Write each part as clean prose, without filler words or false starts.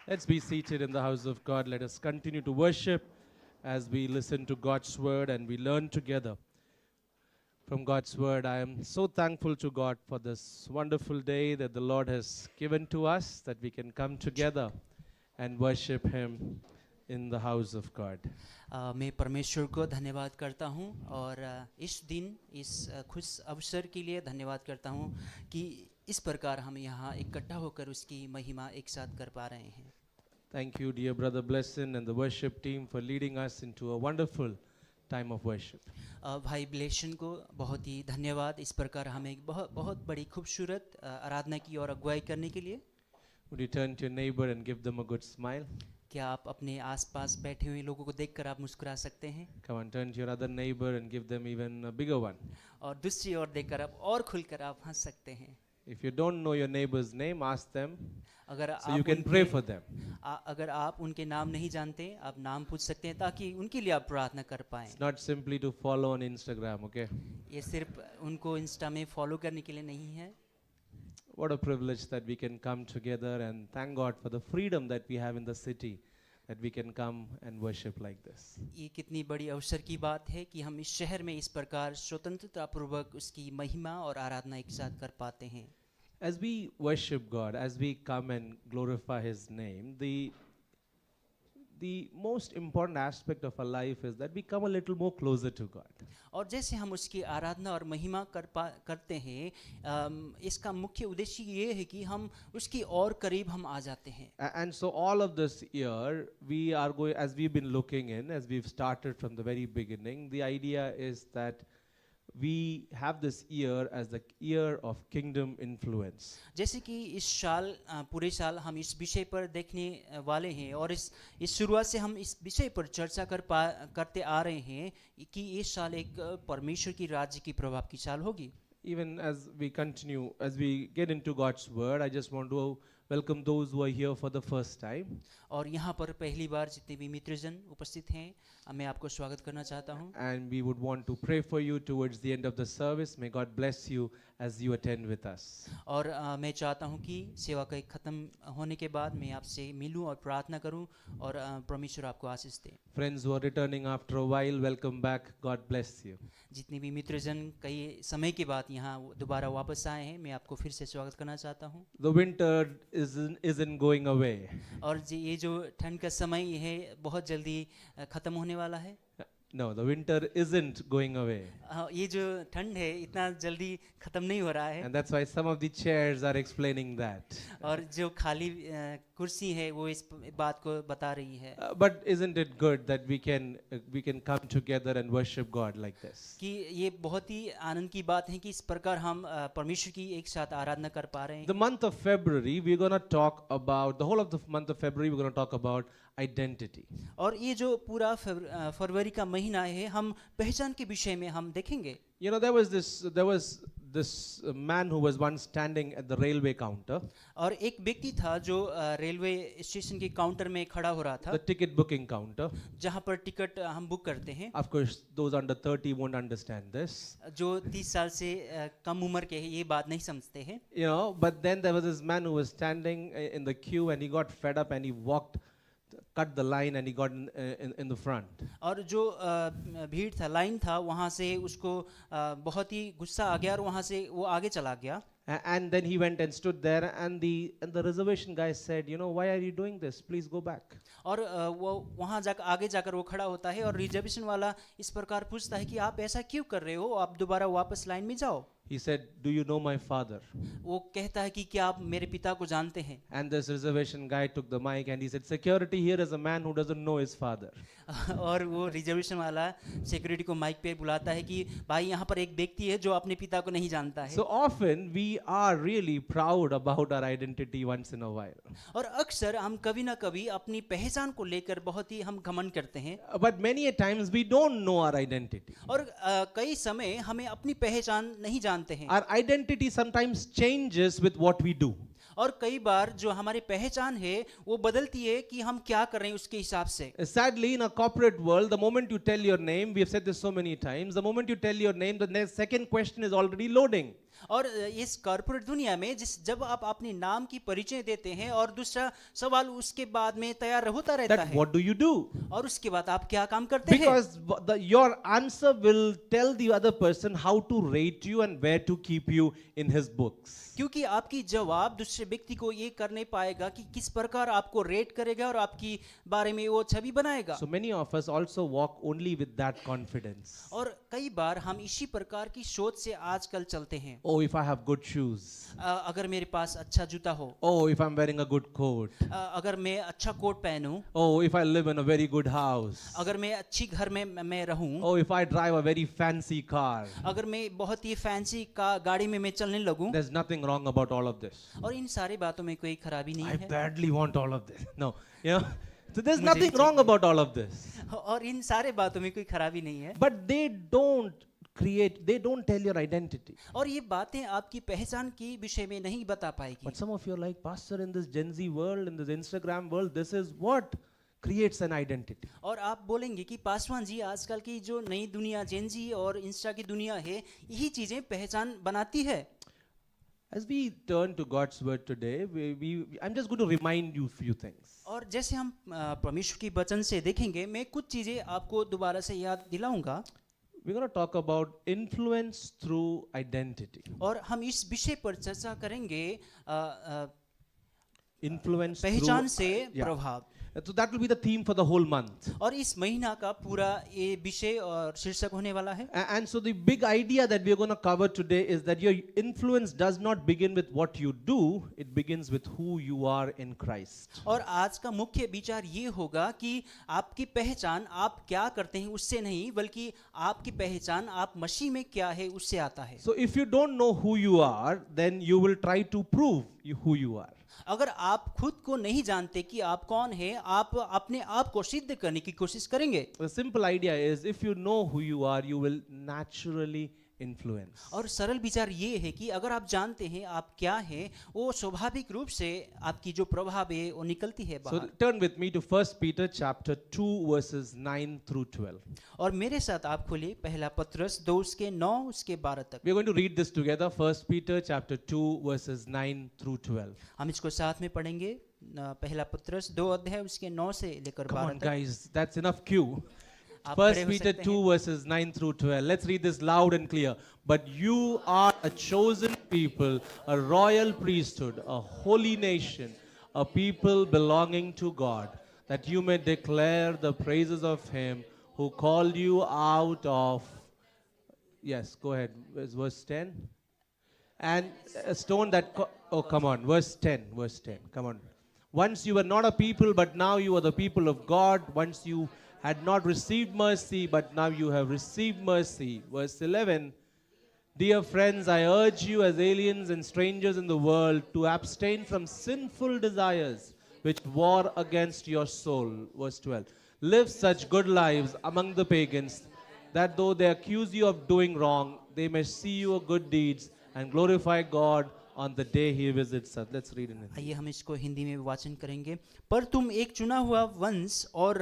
Let's be seated in the house of God. Let us continue to worship as we listen to God's word and we learn together from God's word. I am so thankful to God for this wonderful day that the Lord has given to us, that we can come together and worship Him in the house of God. मैं परमेश्वर को धन्यवाद करता हूँ और इस दिन इस खुश अवसर के लिए धन्यवाद करता हूँ कि इस प्रकार हम यहाँ इकट्ठा होकर उसकी महिमा एक साथ कर पा रहे हैं। Thank you, dear brother Blesson and the worship team, for leading us into a wonderful time of worship. भाई ब्लेशन को बहुत ही धन्यवाद इस प्रकार हमें एक बहुत बड़ी खूबसूरत आराधना की और अगुवाई करने के लिए। Would you turn to your neighbor and give them a good smile? क्या आप अपने आसपास बैठे हुए लोगों को देखकर आप मुस्कुरा सकते हैं? Come on, turn to your other neighbor and give them even a bigger one. और दूसरी ओर देखकर आप और खुलकर आप हंस सकते हैं। If you don't know your neighbor's name, ask them अगर so आप you can pray for them. अगर आप उनके नाम नहीं जानते आप नाम पूछ सकते हैं ताकि उनके लिए आप प्रार्थना कर पाएं। It's not simply to follow on Instagram, okay? ये सिर्फ उनको इंस्टा में फॉलो करने के लिए नहीं है। What a privilege that we can come together and thank God for the freedom that we have in the city, that we can come and worship like this. ये कितनी बड़ी अवसर की बात है कि हम इस शहर में इस प्रकार स्वतंत्रता पूर्वक उसकी महिमा और आराधना एक साथ कर पाते हैं। As we worship God, as we come and glorify His name, the most important aspect of our life is that we come a little more closer to God. और जैसे हम उसकी आराधना और महिमा करते हैं, इसका मुख्य उद्देश्य ये है कि हम उसकी और करीब हम आ जाते हैं। And so all of this year, we are going, as we've been looking in, as we've started from the very beginning, the idea is that we have this year as the year of kingdom influence. जैसे कि इस साल पूरे साल हम इस विषय पर देखने वाले हैं और इस शुरुआत से हम इस विषय पर चर्चा करते आ रहे हैं कि ये साल एक परमेश्वर की राज्य की प्रभाव की साल होगी। Even as we continue, as we get into God's word, I just want to welcome those who are here for the first time. और यहाँ पर पहली बार जितने भी मित्रजन उपस्थित हैं, मैं आपको स्वागत करना चाहता हूँ। And we would want to pray for you towards the end of the service. May God bless you as you attend with us. और मैं चाहता हूँ कि सेवा का खत्म होने के बाद मैं आपसे मिलूं और प्रार्थना करूं और परमेश्वर आपको आशीष दे। Friends who are returning after a while, welcome back. God bless you. जितने भी मित्रजन कई समय के बाद यहाँ दोबारा वापस आए हैं, मैं आपको फिर से स्वागत करना चाहता हूँ। The winter isn't going away. और ये जो ठंड का समय है बहुत जल्दी खत्म होने वाला है। No, the winter isn't going away. ये जो ठंड है इतना जल्दी खत्म नहीं हो रहा है। And that's why some of the chairs are explaining that. और जो खाली कुर्सी है वो इस बात को बता रही है। But isn't it good that we can come together and worship God like this? कि ये बहुत ही आनंद की बात है कि इस प्रकार हम परमेश्वर की एक साथ आराधना कर पा रहे हैं। The month of February, we're going to talk about, the whole of the month of February, we're going to talk about identity. और ये जो पूरा फरवरी का महीना है हम पहचान के विषय में हम देखेंगे। You know, there was this man who was once standing at the railway counter. और एक व्यक्ति था जो रेलवे स्टेशन के काउंटर में खड़ा हो रहा था। The ticket booking counter. जहाँ पर टिकट हम बुक करते हैं। Of course, those under 30 won't understand this. जो 30 साल से कम उम्र के हैं ये बात नहीं समझते हैं। You know, but then there was this man who was standing in the queue and he got fed up and he cut the line and he got in the front. और जो भीड़ था लाइन था वहाँ से उसको बहुत ही गुस्सा आ गया और वहाँ से वो आगे चला गया। And then he went and stood there and the reservation guy said, you know, why are you doing this? Please go back. और वो वहाँ आगे जाकर वो खड़ा होता है और रिजर्वेशन वाला इस प्रकार पूछता है कि आप ऐसा क्यों कर रहे हो, आप दोबारा वापस लाइन में जाओ। He said, do you know my father? वो कहता है कि क्या आप मेरे पिता को जानते हैं? And this reservation guy took the mic and he said, security, here is a man who doesn't know his father. और वो रिजर्वेशन वाला सिक्योरिटी को माइक पे बुलाता है कि भाई यहाँ पर एक व्यक्ति है जो अपने पिता को नहीं जानता है। So often we are really proud about our identity once in a while. और अक्सर हम कभी ना कभी अपनी पहचान को लेकर बहुत ही हम घमंड करते हैं। But many a times we don't know our identity. और कई समय हमें अपनी पहचान नहीं जानते हैं। Our identity sometimes changes with what we do. और कई बार जो हमारी पहचान है वो बदलती है कि हम क्या कर रहे हैं उसके हिसाब से। Sadly, in a corporate world, the moment you tell your name, we have said this so many times, the moment you tell your name, the next second question is already loading. और इस corporate दुनिया में जब आप अपने नाम की परिचय देते हैं और दूसरा सवाल उसके बाद में तैयार होता रहता That है, what do you do? और उसके बाद आप क्या काम करते हैं? Because your answer will tell the other person how to rate you and where to keep you in his books. क्योंकि आपकी जवाब दूसरे व्यक्ति को ये कर नहीं पाएगा कि किस प्रकार आपको रेट करेगा और आपकी बारे में वो छवि बनाएगा। So many of us also walk only with that confidence. और कई बार हम इसी प्रकार की सोच से आजकल चलते हैं। Oh, if I have good shoes. अगर मेरे पास अच्छा जूता हो, Oh, if I'm wearing a good coat. अगर मैं अच्छा coat पहनूं, Oh, if I live in a very good house. अगर मैं अच्छी घर में मैं रहूं, Oh, if I drive a very fancy car. अगर मैं बहुत ही फैंसी का गाड़ी में मैं चलने लगूं, There's nothing wrong about all of this. और इन सारी बातों में कोई खराबी नहीं I है, badly want all of this. No, you know, so there's मुझे nothing भी wrong about all of this. और इन सारे बातों में कोई खराबी नहीं है। But they don't tell your identity. और ये बातें आपकी पहचान की विषय में नहीं बता पाएगी। But some of you are like, Pastor, in this Gen Z world, in this Instagram world, this is what creates an identity. और आप बोलेंगे कि पासवान जी, आजकल की जो नई दुनिया जेनजी और इंस्टा की दुनिया है, यही चीजें पहचान बनाती है। As we turn to God's word today, I'm just going to remind you few things. और जैसे हम परमेश्वर की वचन से देखेंगे, मैं कुछ चीजें आपको दोबारा से याद दिलाऊंगा। We're going to talk about influence through identity. और हम इस विषय पर चर्चा करेंगे Influence पहचान through, से yeah. प्रभाव। So that will be the theme for the whole month. और इस महीना का पूरा ये विषय और शीर्षक होने वाला है। And so the big idea that we are going to cover today is that your influence does not begin with what you do, it begins with who you are in Christ. और आज का मुख्य विचार ये होगा कि आपकी पहचान आप क्या करते हैं उससे नहीं, बल्कि आपकी पहचान आप मसीह में क्या है उससे आता है। So if you don't know who you are, then you will try to prove who you are. अगर आप खुद को नहीं जानते कि आप कौन है, आप अपने आप को सिद्ध करने की कोशिश करेंगे। The simple idea is if you know who you are, you will naturally influence. और सरल विचार ये है कि अगर आप जानते हैं आप क्या हैं, वो स्वाभाविक रूप से आपकी जो प्रभाव है वो निकलती है So बाहर। turn with me to 1 Peter chapter 2 verses 9 through 12. और मेरे साथ आप खोलिए पहला पत्रस 2 उसके 9 उसके 12 तक। We are going to read this together. 1 Peter chapter 2 verses 9 through 12. हम इसको साथ में पढ़ेंगे। पहला पत्रस 2 अध्याय उसके 9 से लेकर Come 12 on तक। guys, that's enough cue. आप खड़े 1 हो Peter सकते 2 हैं। verses 9 through 12. Let's read this loud and clear. But you are a chosen people, a royal priesthood, a holy nation, a people belonging to God, that you may declare the praises of him who called you out of... Yes, go ahead. Verse 10. And a stone that... oh, come on. Verse 10. Verse 10. Come on. Once you were not a people, but now you are the people of God. Once you had not received mercy, but now you have received mercy. Verse 11. Dear friends, I urge you as aliens and strangers in the world to abstain from sinful desires which war against your soul. Verse 12. Live such good lives among the pagans that though they accuse you of doing wrong, they may see your good deeds and glorify God on the day he visits us. Let's read it. आइए हम इसको हिंदी में वाचन करेंगे। पर तुम एक चुना हुआ वंश और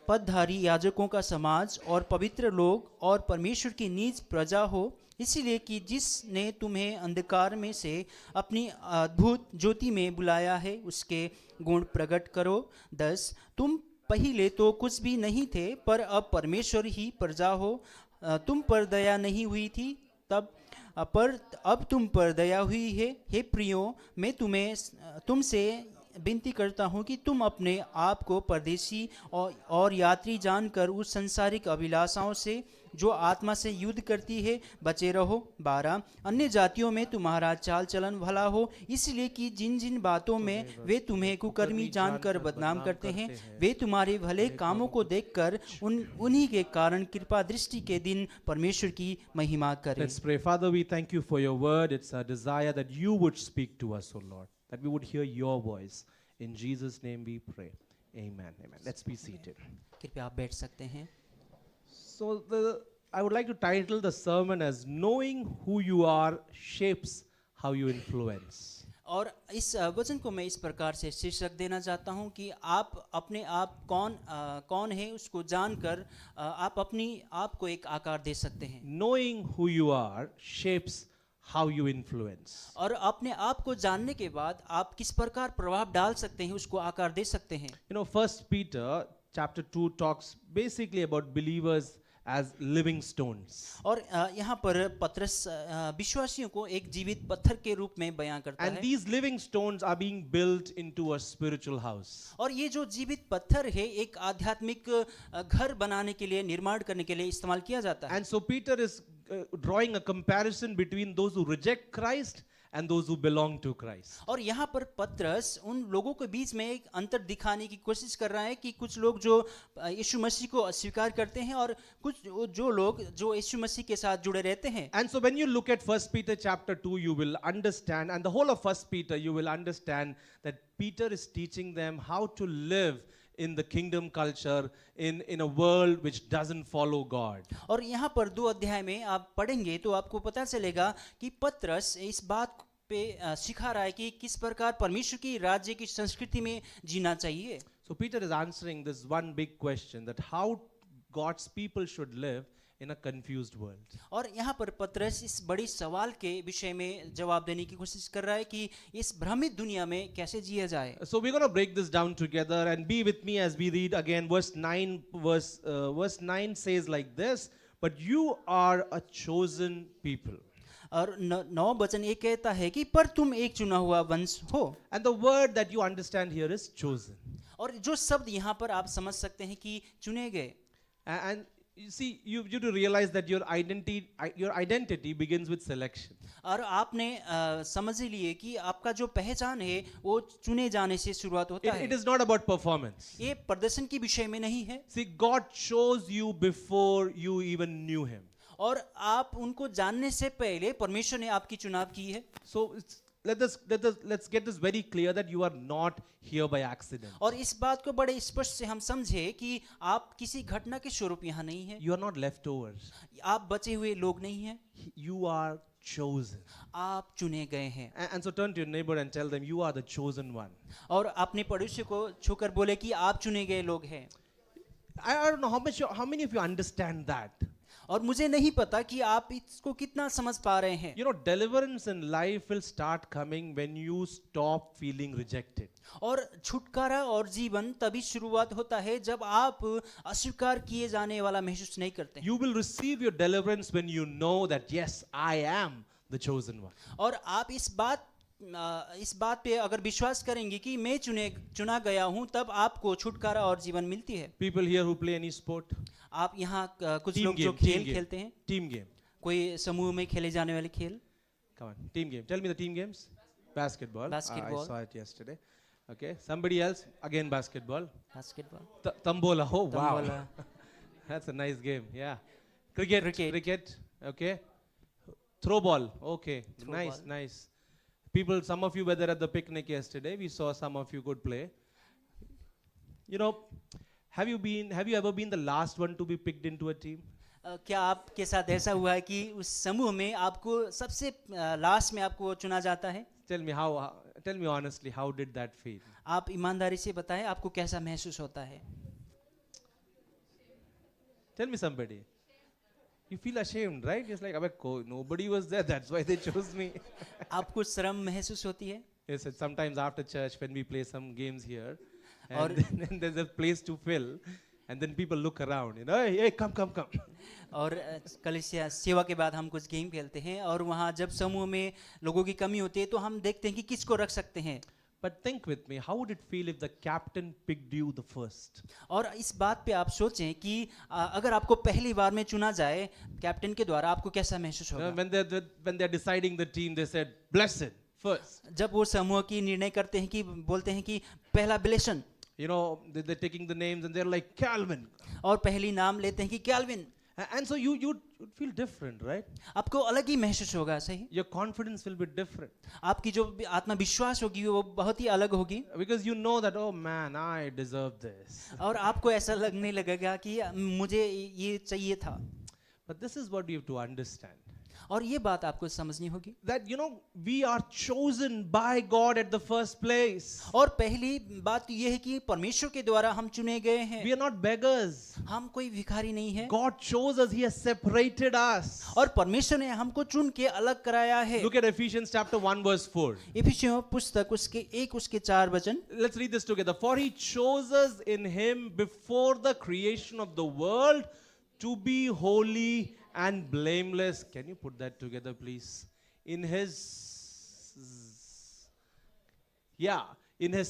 पदधारी याजकों का समाज और पवित्र लोग और परमेश्वर की निज प्रजा हो, इसीलिए कि जिसने तुम्हें अंधकार में से अपनी अद्भुत ज्योति में बुलाया है उसके गुण प्रकट करो। 10 तुम पहले तो कुछ भी नहीं थे, पर अब परमेश्वर ही प्रजा हो। तुम पर दया नहीं हुई थी तब, पर अब तुम पर दया हुई है। हे प्रियो, मैं तुमसे विनती करता हूँ कि तुम अपने आप को परदेशी और यात्री जानकर उस संसारिक अभिलाषाओं से जो आत्मा से युद्ध करती है बचे रहो। 12 अन्य जातियों में तुम्हारा चाल चलन भला हो, इसलिए कि जिन जिन बातों में वे तुम्हें कुकर्मी जानकर बदनाम करते हैं, वे तुम्हारे भले कामों को देखकर उन्हीं के कारण कृपा दृष्टि के दिन परमेश्वर की महिमा करें। Let's pray. Father, we thank you for your word. It's our desire that you would speak to us, O Lord, that we would hear your voice. In Jesus' name we pray. Amen. Amen. Let's be seated. कृपया आप बैठ सकते हैं। So I would like to title the sermon as Knowing Who You Are Shapes How You Influence. और इस वचन को मैं इस प्रकार से शीर्षक देना चाहता हूं कि आप अपने आप कौन है उसको जानकर आप अपनी आप को एक आकार दे सकते हैं। Knowing who you are shapes how you influence. और अपने आप को जानने के बाद आप किस प्रकार प्रभाव डाल सकते हैं उसको आकार दे सकते हैं। You know, First Peter chapter 2 talks basically about believers as living stones. और यहाँ पर पतरस विश्वासियों को एक जीवित पत्थर के रूप में बयां करता And है। these living stones are being built into a spiritual house. और ये जो जीवित पत्थर है एक आध्यात्मिक घर बनाने के लिए निर्माण करने के लिए इस्तेमाल किया जाता है। And so Peter is drawing a comparison between those who reject Christ and those who belong to Christ. और यहाँ पर पतरस उन लोगों के बीच में एक अंतर दिखाने की कोशिश कर रहा है कि कुछ लोग जो यीशु मसीह को अस्वीकार करते हैं और कुछ जो लोग जो यीशु मसीह के साथ जुड़े रहते हैं। And so when you look at 1 Peter chapter 2, you will understand, and the whole of 1 Peter, you will understand that Peter is teaching them how to live in the kingdom culture in a world which doesn't follow God. और यहाँ पर 2 अध्याय में आप पढ़ेंगे तो आपको पता चलेगा कि पतरस इस बात पे सिखा रहा है कि किस प्रकार परमेश्वर की राज्य की संस्कृति में जीना चाहिए। So Peter is answering this one big question, that how God's people should live in a confused world. और यहाँ पर पतरस इस बड़ी सवाल के विषय में जवाब देने की कोशिश कर रहा है कि इस भ्रमित दुनिया में कैसे जिया जाए। So we're going to break this down together, and be with me as we read again verse 9. Verse 9 says like this, but you are a chosen people. और 9 वचन ये कहता है कि पर तुम एक चुना हुआ वंश हो। And the word that you understand here is chosen. और जो शब्द यहाँ पर आप समझ सकते हैं कि चुने गए। And you see, you to realize that your identity begins with selection. और आपने समझ ही लिए कि आपका जो पहचान है वो चुने जाने से शुरुआत होता है। It is not about performance. ये प्रदर्शन के विषय में नहीं है। See, God chose you before you even knew Him. और आप उनको जानने से पहले परमेश्वर ने आपकी चुनाव की है। So let's get this very clear that you are not here by accident. और इस बात को बड़े स्पष्ट से हम समझे कि आप किसी घटना के स्वरूप यहाँ नहीं हैं। You are not leftovers. आप बचे हुए लोग नहीं हैं। You are chosen. आप चुने गए हैं। And so turn to your neighbor and tell them, you are the chosen one. और अपने पड़ोसी को छूकर बोले कि आप चुने गए लोग हैं। I don't know how many of you understand that. और मुझे नहीं पता कि आप इसको कितना समझ पा रहे हैं। You know, deliverance in life will start coming when you stop feeling rejected. और छुटकारा और जीवन तभी शुरुआत होता है जब आप अस्वीकार किए जाने वाला महसूस नहीं करते। You will receive your deliverance when you know that yes, I am the chosen one. और आप इस बात पे अगर विश्वास करेंगे कि मैं चुना गया हूं, तब आपको छुटकारा और जीवन मिलती है। People here who play any sport? आप यहाँ कुछ Team लोग जो game, खेल team game. खेलते हैं, Team game. कोई समूह में खेले जाने वाले खेल। Come on, team game. Tell me the team games. Basketball. Basketball. I saw it yesterday. Okay. Somebody else? Again basketball. Basketball. Tambola. Oh wow. Tambola. That's a nice game. Yeah. Cricket. Cricket. Okay. Throw ball. Okay. Throw Nice. ball. Nice. People, some of you were there at the picnic yesterday. We saw some of you could play. You know, have you ever been the last one to be picked into a team? क्या आपके साथ ऐसा हुआ है कि उस समूह में आपको सबसे लास्ट में आपको चुना जाता है? Tell me honestly, how did that feel? आप ईमानदारी से बताएं आपको कैसा महसूस होता है? Tell me somebody. You feel ashamed, right? It's like, nobody was there. That's why they chose me. आपको शर्म महसूस होती है? Yes, and sometimes after church when we play some games here, Or- and then there's a place to fill, and then people look around, you know, hey, come. और कलीसिया सेवा के बाद हम कुछ गेम खेलते हैं और वहाँ जब समूह में लोगों की कमी होती है तो हम देखते हैं कि किसको रख सकते हैं। But think with me, how would it feel if the captain picked you the first? और इस बात पे आप सोचें कि अगर आपको पहली बार में चुना जाए कैप्टन के द्वारा, आपको कैसा महसूस होगा? When they're deciding the team, they said, blessed first. जब वो समूह की निर्णय करते हैं कि बोलते हैं कि पहला ब्लेसन, You know, they're taking the names and they're like, Calvin. और पहली नाम लेते हैं कि kelvin. And so you'd feel different, right? आपको अलग ही महसूस होगा, सही? Your confidence will be different. आपकी जो आत्मविश्वास होगी वो बहुत ही अलग होगी। Because you know that, oh man, I deserve this. और आपको ऐसा लगने लगेगा कि मुझे ये चाहिए था। But this is what you have to understand. और ये बात आपको समझनी होगी। that we are chosen by God at the first place. और पहली बात तो ये है कि परमेश्वर के द्वारा हम चुने गए हैं। We are not beggars. हम कोई भिखारी नहीं है। God chose us. He has separated us. और परमेश्वर ने हमको चुन के अलग कराया है। Look at Ephesians chapter 1 verse 4. इफिसियों पुस्तक उसके 1:4 वचन। Let's read this together. For he chose us in him before the creation of the world to be holy and blameless. Can you put that together, please? In his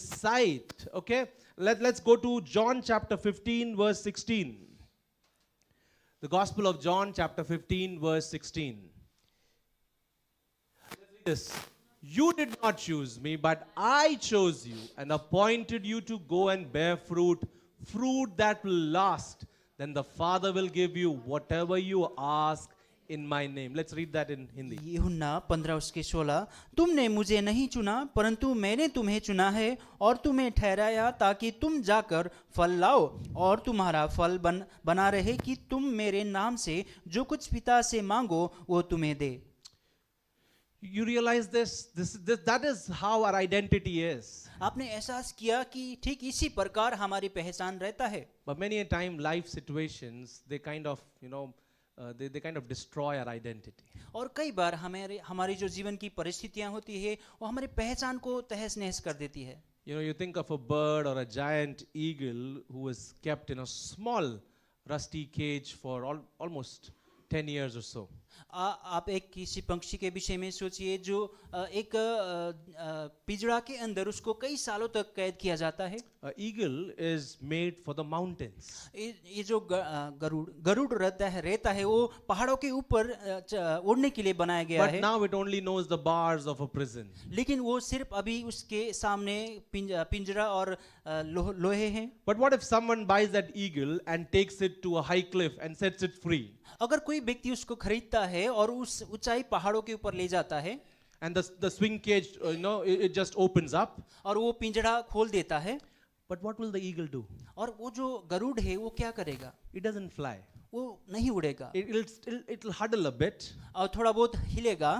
sight. Okay. Let's go to John chapter 15 verse 16. The Gospel of John chapter 15 verse 16. Let's read this. You did not choose me, but I chose you and appointed you to go and bear fruit that will last. Then the Father will give you whatever you ask in my name. Let's read that in Hindi. यूहन्ना 15:16 तुमने मुझे नहीं चुना परंतु मैंने तुम्हें चुना है और तुम्हें ठहराया ताकि तुम जाकर फल लाओ और तुम्हारा फल बना रहे कि तुम मेरे नाम से जो कुछ पिता से मांगो वो तुम्हें दे। You realize this? That is how our identity is. आपने एहसास किया कि ठीक इसी प्रकार हमारी पहचान रहता है। But many a time life situations, they kind of, they kind of destroy our identity. और कई बार हमारी जो जीवन की परिस्थितियां होती है वो हमारी पहचान को तहस नहस कर देती है। You think of a bird or a giant eagle who was kept in a small rusty cage for almost 10 years or so. आप एक किसी पंक्षी के विषय में सोचिए जो एक पिंजरा के अंदर उसको कई सालों तक कैद किया जाता है। Eagle is made for the mountains. ये जो गरुड़ रहता है वो पहाड़ों के ऊपर उड़ने के लिए बनाया गया है। But now it only knows the bars of a prison. लेकिन वो सिर्फ अभी उसके सामने पिंजरा और लोहे हैं। But what if someone buys that eagle and takes it to a high cliff and sets it free? अगर कोई व्यक्ति उसको खरीदता है और उस ऊंचाई पहाड़ों के ऊपर ले जाता है and the swing cage it just opens up, और वो पिंजरा खोल देता है, but what will the eagle do? और वो जो गरुड़ है वो क्या करेगा? It doesn't fly. वो नहीं उड़ेगा। It'll huddle a bit, और थोड़ा बहुत हिलेगा,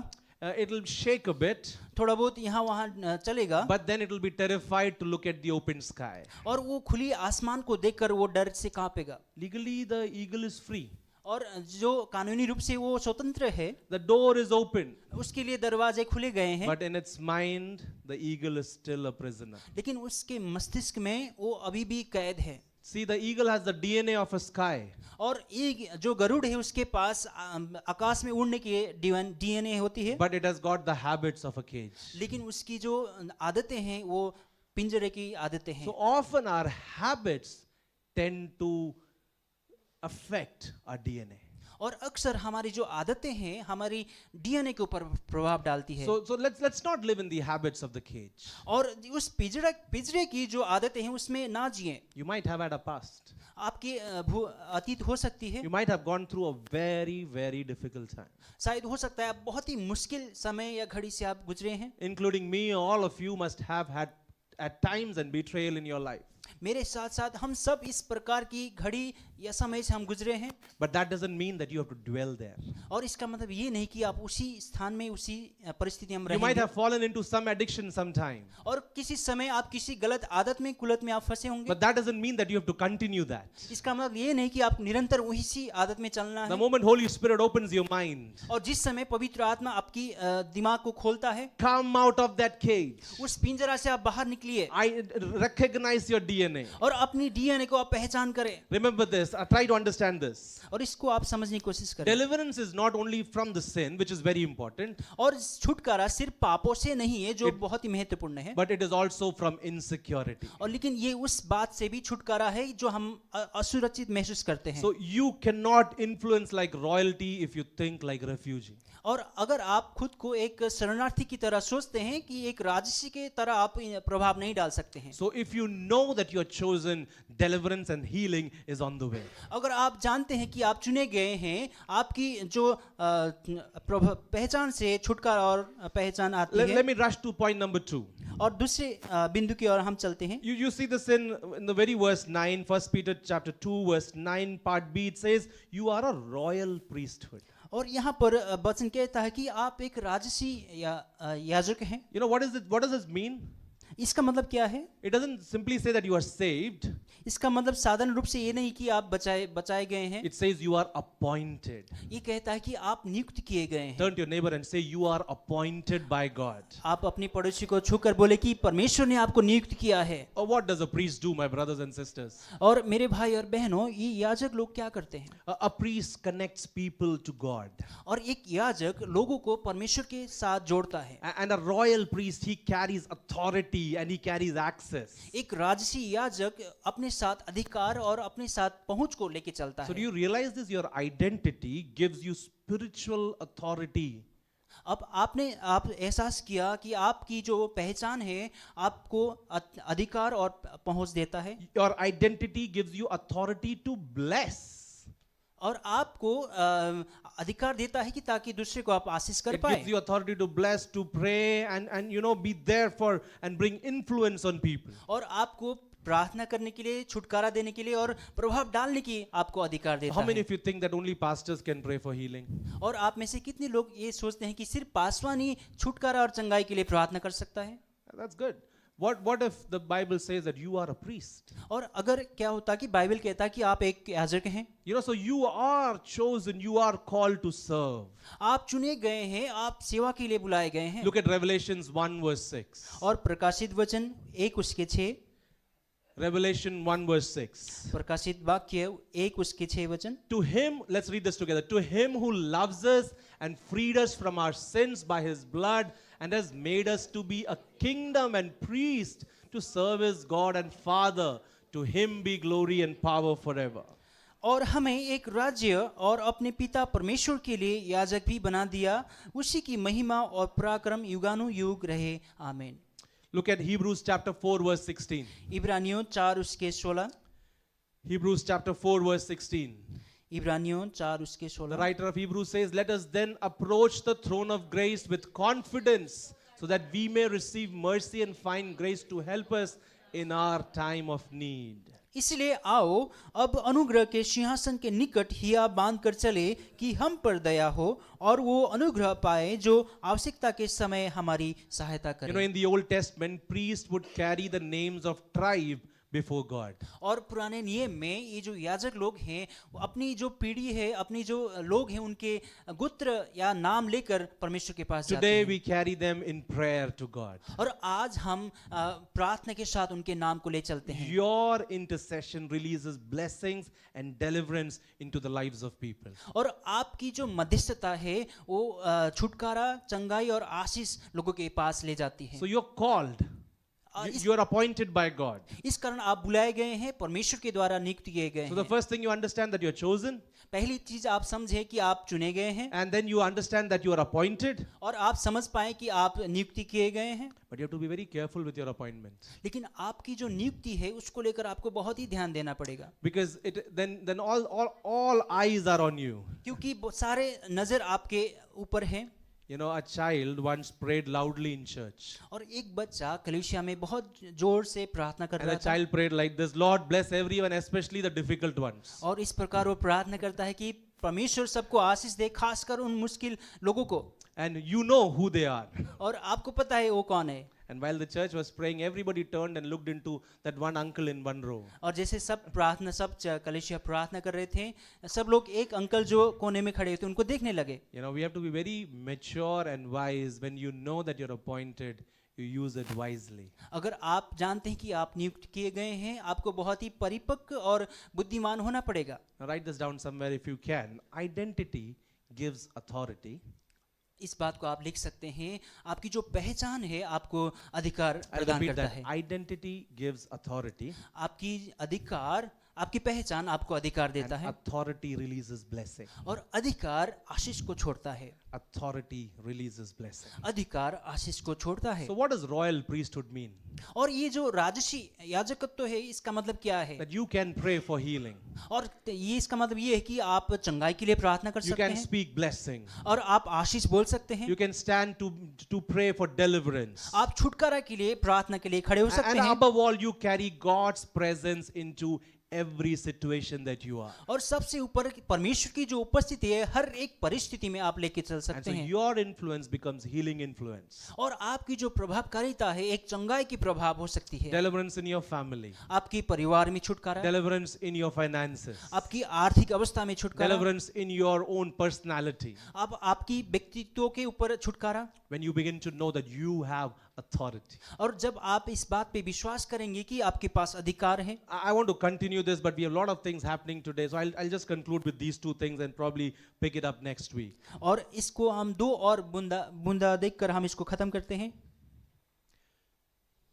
it'll shake a bit, थोड़ा बहुत यहाँ वहाँ चलेगा, but then it'll be terrified to look at the open sky. और वो खुली आसमान को देखकर वो डर से कांपेगा। Legally the eagle is free. और जो कानूनी रूप से वो स्वतंत्र है, The door is open, उसके लिए दरवाजे खुले गए हैं, but in its mind the eagle is still a prisoner. लेकिन उसके मस्तिष्क में वो अभी भी कैद है। See, the eagle has the DNA of a sky, और ये जो गरुड़ है उसके पास आकाश में उड़ने की डीएनए होती है, but it has got the habits of a cage. लेकिन उसकी जो आदतें हैं वो पिंजरे की आदतें हैं। So often our habits tend to affect our DNA. और अक्सर हमारी जो आदतें हैं हमारी डीएनए के ऊपर प्रभाव डालती है। So let's not live in the habits of the cage. और उस पिंजरे की जो आदतें हैं उसमें ना जिएं। You might have had a past. आपकी अतीत हो सकती है, You might have gone through a very, very difficult time. शायद हो सकता है आप बहुत ही मुश्किल समय या घड़ी से आप गुजरे हैं। Including me, all of you must have had at times and betrayal in your life. मेरे साथ साथ हम सब इस प्रकार की घड़ी या समय से हम गुजरे हैं। But that doesn't mean that you have to dwell there. और इसका मतलब ये नहीं कि आप उसी स्थान में उसी परिस्थिति में You might रहेंगे। have fallen into some addiction sometime. और किसी समय आप किसी गलत आदत में कुलत में आप फंसे होंगे। But that doesn't mean that you have to continue that. इसका मतलब ये नहीं कि आप निरंतर उसी आदत में चलना The है। moment Holy Spirit opens your mind, और जिस समय पवित्र आत्मा आपकी दिमाग को खोलता है, come out of that cage. उस पिंजरा से आप बाहर निकलिए I recognize your DNA. और अपनी डीएनए को आप पहचान करें। Remember this. Try to understand this. और इसको आप समझने की कोशिश करें। Deliverance is not only from the sin, which is very important, और छुटकारा सिर्फ पापों से नहीं है जो बहुत ही महत्वपूर्ण है, but it is also from insecurity. और लेकिन ये उस बात से भी छुटकारा है जो हम असुरक्षित महसूस करते हैं। So you cannot influence like royalty if you think like refugee. और अगर आप खुद को एक शरणार्थी की तरह सोचते हैं कि एक राजसी के तरह आप प्रभाव नहीं डाल सकते हैं। So if you know that you are chosen, deliverance and healing is on the way. अगर आप जानते हैं कि आप चुने गए हैं, आपकी जो पहचान से छुटकारा और पहचान आती है। Let me rush to point number 2. और दूसरे बिंदु की ओर हम चलते हैं। You see this in the very verse 9, 1 Peter chapter 2 verse 9 part B. It says you are a royal priesthood. और यहाँ पर वचन कहता है कि आप एक राजसी याजक हैं। You know, what does this mean? इसका मतलब क्या है? It doesn't simply say that you are saved. इसका मतलब साधारण रूप से ये नहीं कि आप बचाए गए हैं। It says you are appointed. ये कहता है कि आप नियुक्त किए गए हैं। Turn to your neighbor and say you are appointed by God. आप अपने पड़ोसी को छूकर बोले कि परमेश्वर ने आपको नियुक्त किया है। Or what does a priest do, my brothers and sisters? और मेरे भाई और बहनों, ये याजक लोग क्या करते हैं? A priest connects people to God. और एक याजक लोगों को परमेश्वर के साथ जोड़ता है। And a royal priest, he carries authority and he carries access. एक राजसी याजक अपने साथ अधिकार और अपने साथ पहुंच को लेके चलता So do है। you realize this? Your identity gives you spiritual authority. अब आप एहसास किया कि आपकी जो पहचान है आपको अधिकार और पहुंच देता है। Your identity gives you authority to bless. और आपको अधिकार देता है कि ताकि दूसरे को आप आशीष कर It पाए। gives you authority to bless, to pray, and be there for and bring influence on people. और आपको प्रार्थना करने के लिए, छुटकारा देने के लिए और प्रभाव डालने की आपको अधिकार देता How many है। of you think that only pastors can pray for healing? और आप में से कितने लोग ये सोचते हैं कि सिर्फ पासवान ही छुटकारा और चंगाई के लिए प्रार्थना कर सकता है? That's good. What if the Bible says that you are a priest? और अगर क्या होता कि बाइबल कहता कि आप एक याजक हैं, You know, so you are chosen, you are called to serve. आप चुने गए हैं, आप सेवा के लिए बुलाए गए हैं। Look at Revelations 1 verse 6. और प्रकाशित वचन 1:6, Revelation 1 verse 6. प्रकाशित वाक्य 1:6 वचन। To him, let's read this together. To him who loves us and freed us from our sins by his blood and has made us to be a kingdom and priest to serve his God and Father. To him be glory and power forever. और हमें एक राज्य और अपने पिता परमेश्वर के लिए याजक भी बना दिया, उसी की महिमा और पराक्रम युगानुयुग रहे। आमीन। Look at Hebrews chapter 4 verse 16. इब्रानियों 4:16। Hebrews chapter 4 verse 16. इब्रानियों 4 The 16। writer of Hebrews says, let us then approach the throne of grace with confidence so that we may receive mercy and find grace to help us in our time of need. इसलिए आओ अब अनुग्रह के सिंहासन के निकट हिया बांध कर चले कि हम पर दया हो और वो अनुग्रह पाए जो आवश्यकता के समय हमारी सहायता You know, करे। in the Old Testament, priests would carry the names of tribe before God. और पुराने नियम में ये जो याजक लोग हैं, वो अपनी जो पीढ़ी है, अपनी जो लोग हैं, उनके गोत्र या नाम लेकर परमेश्वर के पास जाते Today हैं। we carry them in prayer to God. और आज हम प्रार्थना के साथ उनके नाम को ले चलते हैं। Your intercession releases blessings and deliverance into the lives of people. और आपकी जो मध्यस्थता है वो छुटकारा, चंगाई और आशीष लोगों के पास ले जाती है। So you're called. You are appointed by God. इस कारण आप बुलाए गए हैं, परमेश्वर के द्वारा नियुक्त किए गए So the हैं। first thing you understand that you're chosen, पहली चीज आप समझे कि आप चुने गए हैं, and then you understand that you are appointed. और आप समझ पाए कि आप नियुक्ति किए गए हैं। But you have to be very careful with your appointments. लेकिन आपकी जो नियुक्ति है उसको लेकर आपको बहुत ही ध्यान देना पड़ेगा, Because then all eyes are on you. क्योंकि सारे नजर आपके ऊपर है। You know, a child once prayed loudly in church. और एक बच्चा कलीसिया में बहुत जोर से प्रार्थना कर And रहा the था, child prayed like this, Lord bless everyone, especially the difficult ones. और इस प्रकार वो प्रार्थना करता है कि परमेश्वर सबको आशीष दे, खासकर उन मुश्किल लोगों को। And you know who they are. और आपको पता है वो कौन है। And while the church was praying, everybody turned and looked into that one uncle in one row. और जैसे सब कलीसिया प्रार्थना कर रहे थे, सब लोग एक अंकल जो कोने में खड़े थे उनको देखने लगे। You know, we have to be very mature and wise. When you know that you're appointed, you use it wisely. अगर आप जानते हैं कि आप नियुक्त किए गए हैं, आपको बहुत ही परिपक्व और बुद्धिमान होना पड़ेगा। Now write this down somewhere if you can. Identity gives authority. इस बात को आप लिख सकते हैं, आपकी जो पहचान है आपको अधिकार I'll प्रदान repeat करता that. है। Identity gives authority. आपकी अधिकार, आपकी पहचान आपको अधिकार देता And है, authority releases blessing. और अधिकार आशीष को छोड़ता है। Authority releases blessing. अधिकार आशीष को छोड़ता है। So what does royal priesthood mean? और ये जो राजसी याजकत्व है, इसका मतलब क्या है? That you can pray for healing. और ये इसका मतलब ये है कि आप चंगाई के लिए प्रार्थना कर You सकते can हैं, speak blessing. और आप आशीष बोल सकते हैं, You can stand to pray for deliverance. आप छुटकारा के लिए प्रार्थना के लिए खड़े हो सकते And हैं, above all, you carry God's presence into every situation that you are. और सबसे ऊपर परमेश्वर की जो उपस्थिति है हर एक परिस्थिति में आप लेके चल And सकते so हैं, your influence becomes healing influence. और आपकी जो प्रभावकारिता है एक चंगाई की प्रभाव हो सकती है। Deliverance in your family. आपकी परिवार में छुटकारा, Deliverance in your finances. आपकी आर्थिक अवस्था में छुटकारा, Deliverance in your own personality. अब आपकी व्यक्तित्व के ऊपर छुटकारा। When you begin to know that you have authority. और जब आप इस बात पे विश्वास करेंगे कि आपके पास अधिकार है। I want to continue this, but we have a lot of things happening today. So I'll just conclude with these two things and probably pick it up next week. और इसको हम दो और बूंदा देखकर हम इसको खत्म करते हैं।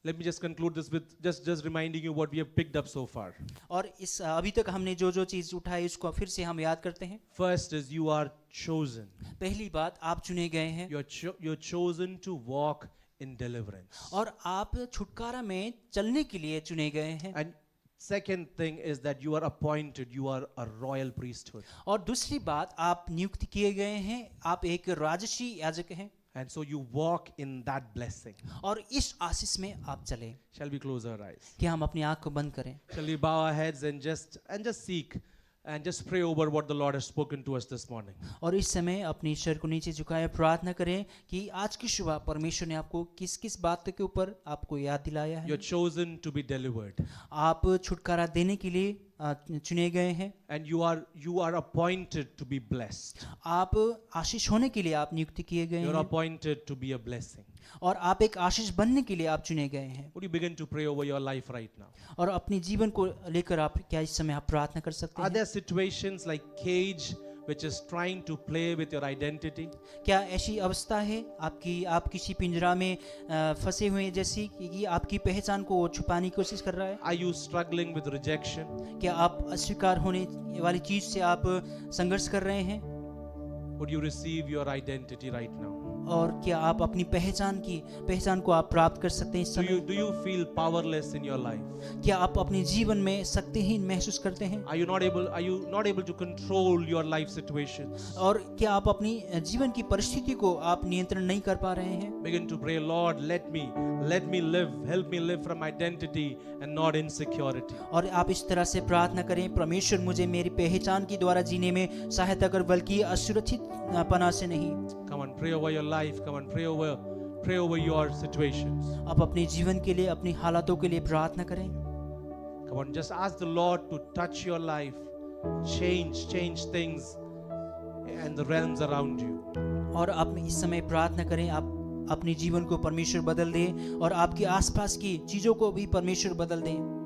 Let me just conclude this with just reminding you what we have picked up so far. और इस अभी तक हमने जो जो चीज उठाई उसको फिर से हम याद करते हैं। First is you are chosen. पहली बात, आप चुने गए हैं You're chosen to walk in deliverance. और आप छुटकारा में चलने के लिए चुने गए हैं। And second thing is that you are appointed. You are a royal priesthood. और दूसरी बात, आप नियुक्त किए गए हैं, आप एक राजसी याजक हैं। And so you walk in that blessing. और इस आशीष में आप चले। Shall we close our eyes? कि हम अपनी आंख को बंद करें Shall we bow our heads and just seek and just pray over what the Lord has spoken to us this morning? और इस समय अपनी सिर को नीचे झुकाए प्रार्थना करें कि आज की सुबह परमेश्वर ने आपको किस किस बात के ऊपर आपको याद दिलाया है। You're chosen to be delivered. आप छुटकारा देने के लिए चुने गए हैं। And you are appointed to be blessed. आप आशीष होने के लिए आप नियुक्त किए गए You're हैं appointed to be a blessing. और आप एक आशीष बनने के लिए आप चुने गए हैं। Would you begin to pray over your life right now? और अपने जीवन को लेकर आप क्या इस समय आप प्रार्थना कर सकते Are हैं? there situations like cage which is trying to play with your identity? क्या ऐसी अवस्था है आप किसी पिंजरा में फंसे हुए हैं, जैसी कि आपकी पहचान को छुपाने की कोशिश कर रहा है? Are you struggling with rejection? क्या आप अस्वीकार होने वाली चीज से आप संघर्ष कर रहे हैं? Would you receive your identity right now? और क्या आप अपनी पहचान को आप प्राप्त कर सकते हैं इस समय? Do you feel powerless in your life? क्या आप अपने जीवन में शक्तिहीन महसूस करते हैं? Are you not able to control your life situations? और क्या आप अपनी जीवन की परिस्थिति को आप नियंत्रण नहीं कर पा रहे हैं? Begin to pray, Lord, let me live, help me live from identity and not insecurity. और आप इस तरह से प्रार्थना करें, परमेश्वर मुझे मेरी पहचान के द्वारा जीने में सहायता कर, बल्कि असुरक्षित पना से नहीं। Come on, pray over your life. Come on, pray over your situations. आप अपने जीवन के लिए, अपनी हालातों के लिए प्रार्थना करें। Come on, just ask the Lord to touch your life, change things and the realms around you. और आप इस समय प्रार्थना करें, आप अपने जीवन को परमेश्वर बदल दें और आपके आसपास की चीजों को भी परमेश्वर बदल दें।